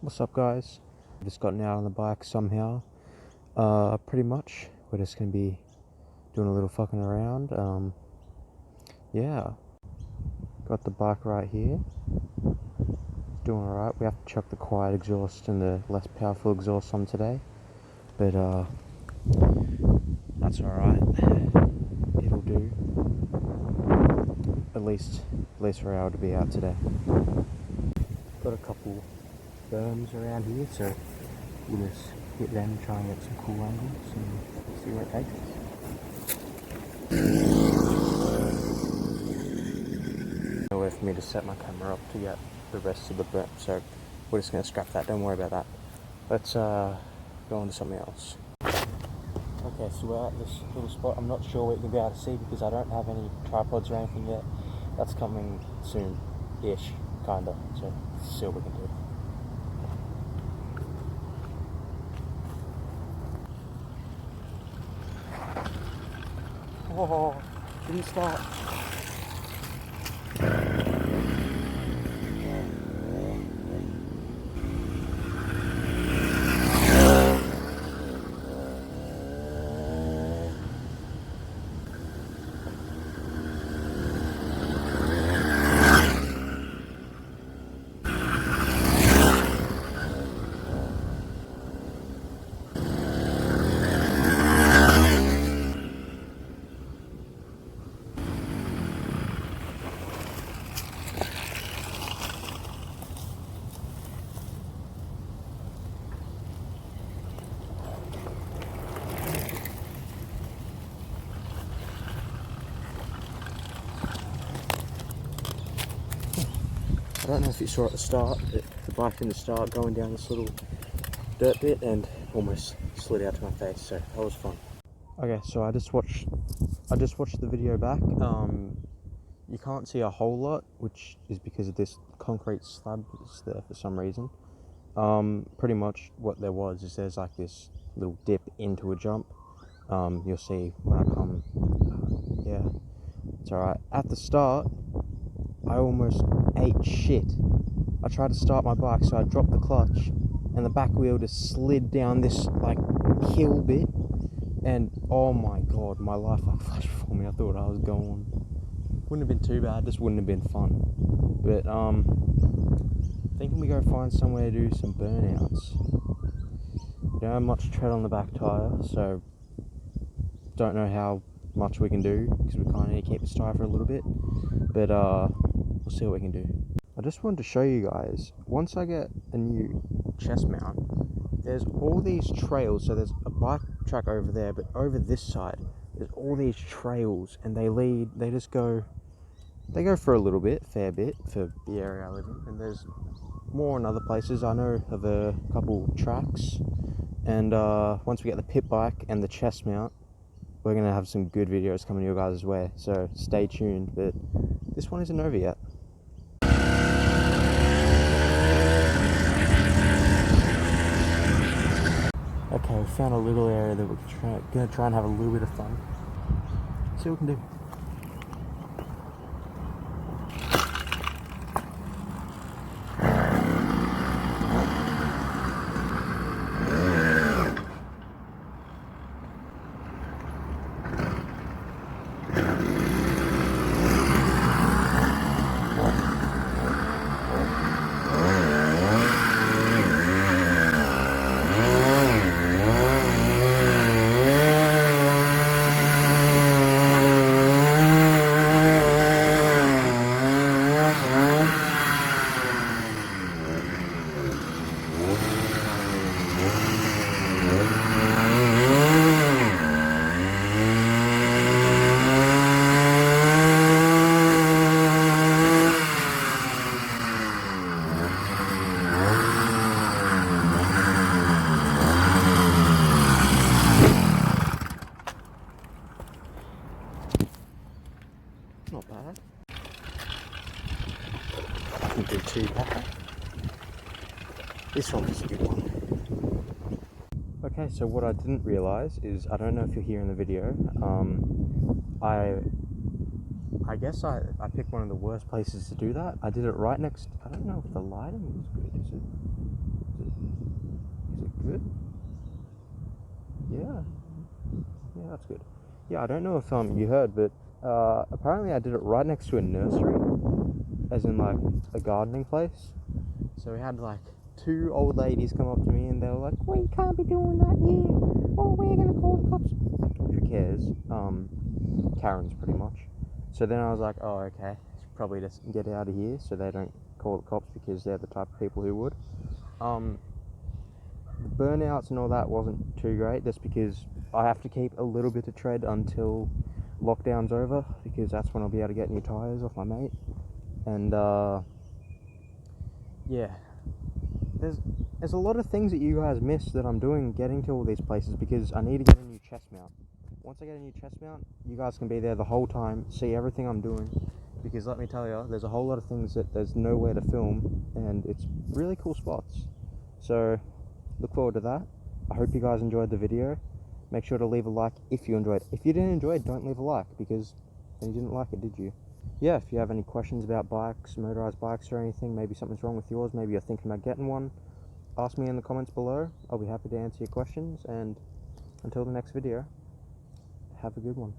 What's up, guys? Just gotten out on the bike somehow. Pretty much we're just gonna be doing a little fucking around. Yeah, got the bike right here, doing alright. We have to chuck the quiet exhaust and the less powerful exhaust on today, but that's alright. It'll do. At least we're able to be out today. Got a couple berms around here, so we'll just hit them and try and get some cool angles and see where it takes us. No way for me to set my camera up to get the rest of the berm, so we're just going to scrap that, don't worry about that. Let's go on to something else. Okay, so we're at this little spot. I'm not sure what you can be able to see because I don't have any tripods or anything yet. That's coming soon-ish, kinda, so let's see what we can do. Oh, didn't start. I don't know if you saw at the start, but the bike in the start going down this little dirt bit and almost slid out to my face, so that was fun. Okay, so I just watched the video back. You can't see a whole lot, which is because of this concrete slab that's there for some reason. Pretty much what there was is there's like this little dip into a jump. You'll see when I come. Yeah, it's alright. At the start, I almost ate shit. I tried to start my bike, so I dropped the clutch and the back wheel just slid down this like hill bit, and oh my god, my life like flashed before me. I thought I was gone. Wouldn't have been too bad, just wouldn't have been fun. But thinking we go find somewhere to do some burnouts. We don't have much tread on the back tyre, so don't know how much we can do because we kind of need to keep this tyre for a little bit. But we'll see what we can do. I just wanted to show you guys, once I get a new chest mount, there's all these trails. So there's a bike track over there, but over this side there's all these trails, and they go for a little bit, fair bit, for the area I live in. And there's more in other places. I know of a couple tracks, and once we get the pit bike and the chest mount, we're going to have some good videos coming your guys' way, so stay tuned. But this one isn't over yet. Okay, we found a little area that we're going to try and have a little bit of fun. See what we can do. Not bad. Not too bad. This one was a good one. Okay, so what I didn't realise is, I don't know if you'll hear in the video, I guess I picked one of the worst places to do that. I did it right next, I don't know if the lighting is good, is good. Yeah, that's good. Yeah, I don't know if you heard, but apparently I did it right next to a nursery, as in like a gardening place. So we had like 2 old ladies come up to me and they were like, "Well, you can't be doing that here. Oh, we're gonna call the cops." Who cares? Karens, pretty much. So then I was like, "Oh, okay. Probably just get out of here so they don't call the cops, because they're the type of people who would." The burnouts and all that wasn't too great, just because I have to keep a little bit of tread until lockdown's over, because that's when I'll be able to get new tyres off my mate. And yeah, there's a lot of things that you guys miss that I'm doing getting to all these places, because I need to get a new chest mount. Once I get a new chest mount, you guys can be there the whole time, see everything I'm doing, because let me tell you, there's a whole lot of things that there's nowhere to film, and it's really cool spots. So look forward to that. I hope you guys enjoyed the video. Make sure to leave a like if you enjoyed. If you didn't enjoy it, don't leave a like, because then you didn't like it, did you? Yeah, if you have any questions about bikes, motorized bikes or anything, maybe something's wrong with yours, maybe you're thinking about getting one, ask me in the comments below. I'll be happy to answer your questions, and until the next video, have a good one.